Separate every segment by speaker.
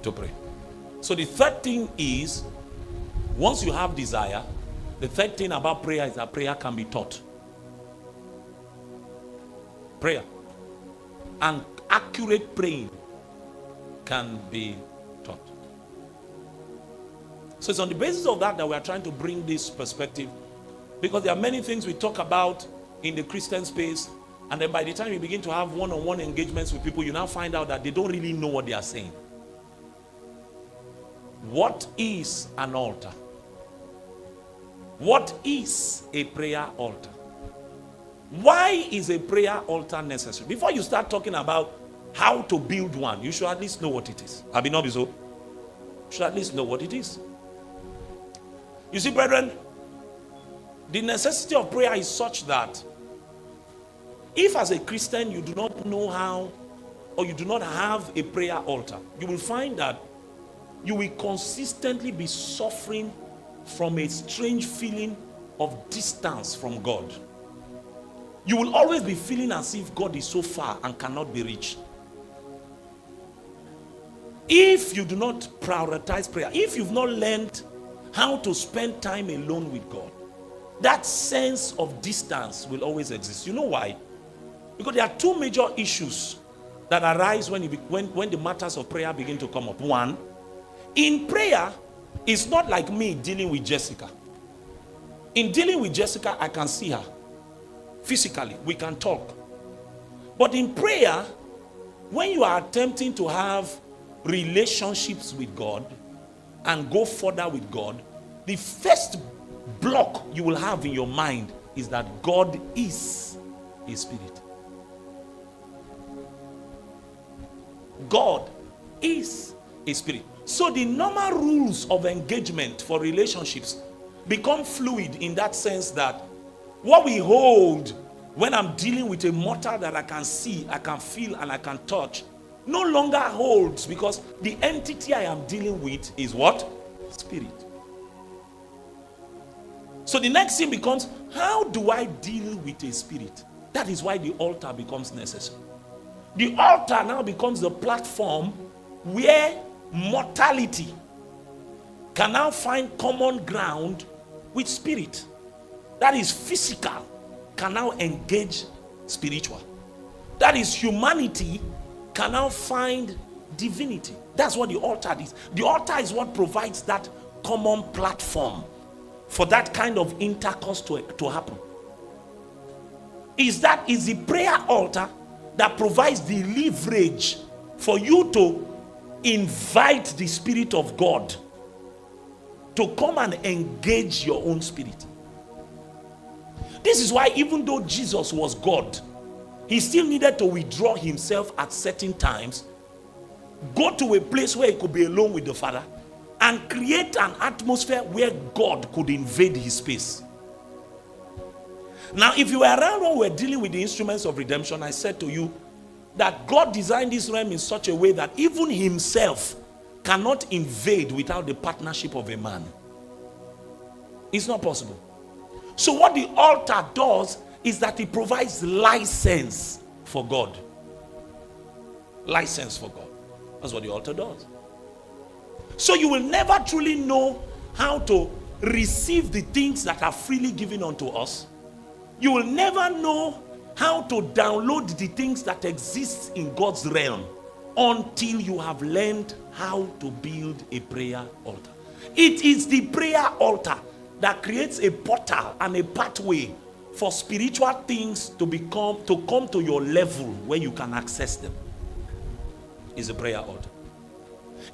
Speaker 1: to pray. So the third thing is, once you have desire, the third thing about prayer is that prayer can be taught. Prayer and accurate praying can be taught. So it's on the basis of that we are trying to bring this perspective, because there are many things we talk about in the Christian space, and then by the time you begin to have one-on-one engagements with people, you now find out that they don't really know what they are saying. What is an altar? What is a prayer altar? Why is a prayer altar necessary? Before you start talking about how to build one, you should at least know what it is. Abinobiso, you should at least know what it is. You see, brethren, the necessity of prayer is such that if as a Christian you do not know how, or you do not have a prayer altar, you will find that you will consistently be suffering from a strange feeling of distance from God. You will always be feeling as if God is so far and cannot be reached. If you do not prioritize prayer, if you've not learned how to spend time alone with God, that sense of distance will always exist. You know why? Because there are two major issues that arise when the matters of prayer begin to come up. One, in prayer, it's not like me dealing with Jessica. In dealing with Jessica, I can see her. Physically, we can talk. But in prayer, when you are attempting to have relationships with God and go further with God, the first block you will have in your mind is that God is a spirit. God is a spirit. So the normal rules of engagement for relationships become fluid in that sense that what we hold when I'm dealing with a mortal that I can see, I can feel, and I can touch, no longer holds, because the entity I am dealing with is what? Spirit. So the next thing becomes, how do I deal with a spirit? That is why the altar becomes necessary. The altar now becomes the platform where mortality can now find common ground with spirit. That is physical can now engage spiritual. That is humanity can now find divinity. That's what the altar is. The altar is what provides that common platform for that kind of intercourse to happen. Is the prayer altar that provides the leverage for you to invite the Spirit of God to come and engage your own spirit. This is why even though Jesus was God, he still needed to withdraw himself at certain times, go to a place where he could be alone with the Father, and create an atmosphere where God could invade his space. Now, if you were around when we were dealing with the instruments of redemption, I said to you that God designed this realm in such a way that even himself cannot invade without the partnership of a man. It's not possible. So what the altar does is that it provides license for God. License for God. That's what the altar does. So you will never truly know how to receive the things that are freely given unto us. You will never know how to download the things that exist in God's realm until you have learned how to build a prayer altar. It is the prayer altar that creates a portal and a pathway for spiritual things to come to your level where you can access them. It's a prayer altar.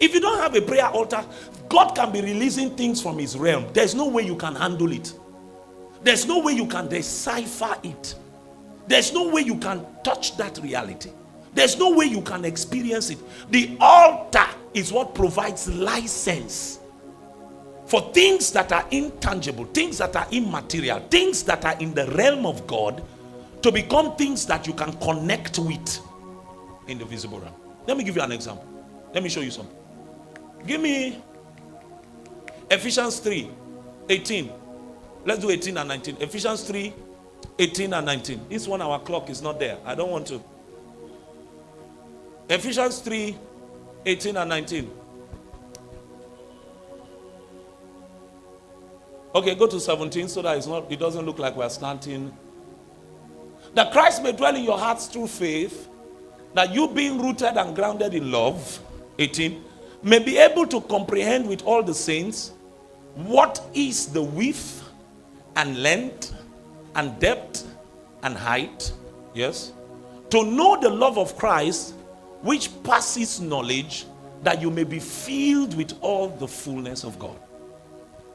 Speaker 1: If you don't have a prayer altar, God can be releasing things from his realm. There's no way you can handle it. There's no way you can decipher it. There's no way you can touch that reality. There's no way you can experience it. The altar is what provides license for things that are intangible, things that are immaterial, things that are in the realm of God to become things that you can connect with in the visible realm. Let me give you an example. Let me show you something. Give me Ephesians 3:18. Let's do 18 and 19. Ephesians 3:18 and 19. This one, our clock is not there. I don't want to. Ephesians 3:18 and 19. Okay, go to 17 so that it doesn't look like we're slanting. That Christ may dwell in your hearts through faith, that you being rooted and grounded in love, 18, may be able to comprehend with all the saints what is the width and length and depth and height, yes, to know the love of Christ which passes knowledge, that you may be filled with all the fullness of God.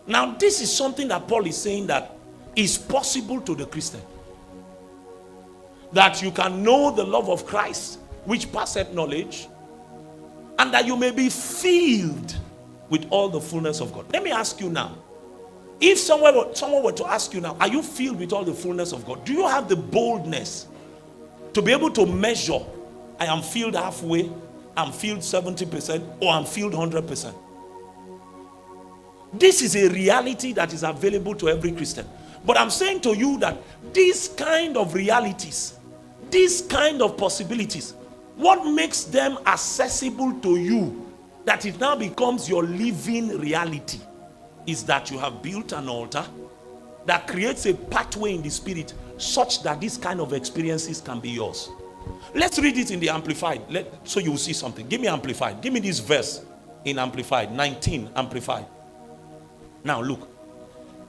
Speaker 1: Now this is something that Paul is saying that is possible to the Christian. That you can know the love of Christ which passeth knowledge, and that you may be filled with all the fullness of God. Let me ask you now, if someone were to ask you now, are you filled with all the fullness of God? Do you have the boldness to be able to measure, I am filled halfway, I'm filled 70%, or I'm filled 100%? This is a reality that is available to every Christian. But I'm saying to you that these kind of realities, these kind of possibilities, what makes them accessible to you, that it now becomes your living reality, is that you have built an altar that creates a pathway in the spirit such that these kind of experiences can be yours. Let's read it in the Amplified, so you will see something. Give me Amplified. Give me this verse in Amplified, 19 Amplified. Now look,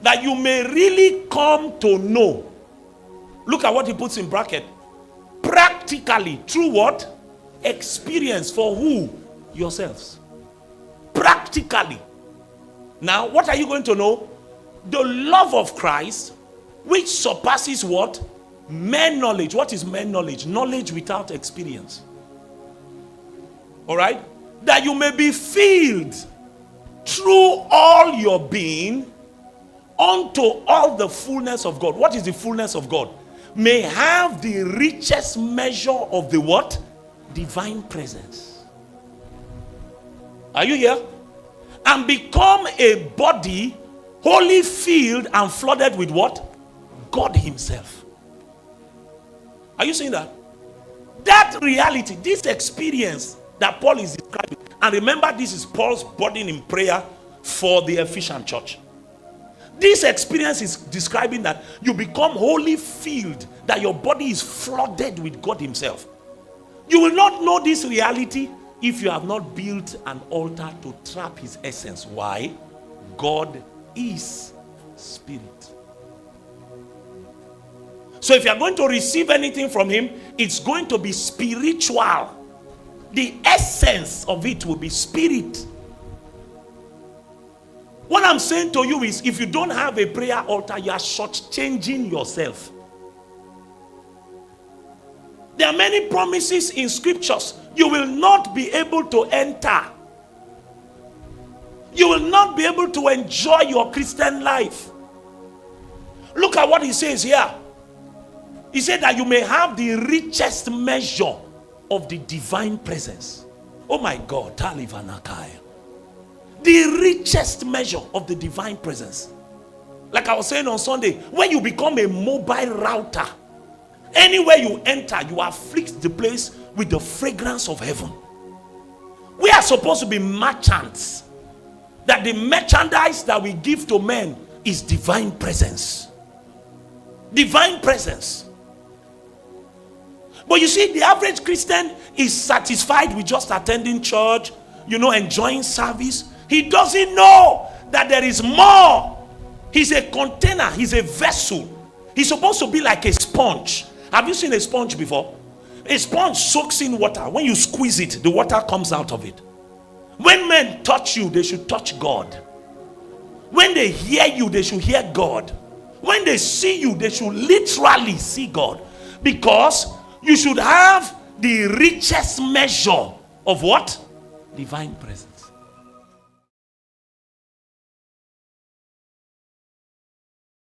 Speaker 1: that you may really come to know. Look at what he puts in bracket. Practically, through what? Experience. For who? Yourselves. Practically. Now, what are you going to know? The love of Christ, which surpasses what? Men knowledge. What is men knowledge? Knowledge without experience. All right? That you may be filled through all your being unto all the fullness of God. What is the fullness of God? May have the richest measure of the what? Divine presence. Are you here? And become a body wholly filled and flooded with what? God himself. Are you seeing that? That reality, this experience that Paul is describing, and remember this is Paul's burden in prayer for the Ephesian church. This experience is describing that you become wholly filled, that your body is flooded with God himself. You will not know this reality if you have not built an altar to trap his essence. Why? God is spirit. So if you are going to receive anything from him, it's going to be spiritual. The essence of it will be spirit. What I'm saying to you is, if you don't have a prayer altar, you are shortchanging yourself. There are many promises in scriptures you will not be able to enter. You will not be able to enjoy your Christian life. Look at what he says here. He said that you may have the richest measure of the divine presence. Oh my God, Talivanakai. The richest measure of the divine presence. Like I was saying on Sunday, when you become a mobile router, anywhere you enter, you afflict the place with the fragrance of heaven. We are supposed to be merchants. That the merchandise that we give to men is divine presence. Divine presence. But you see, the average Christian is satisfied with just attending church, enjoying service. He doesn't know that there is more. He's a container. He's a vessel. He's supposed to be like a sponge. Have you seen a sponge before? A sponge soaks in water. When you squeeze it, the water comes out of it. When men touch you, they should touch God. When they hear you, they should hear God. When they see you, they should literally see God. Because you should have the richest measure of what? Divine presence.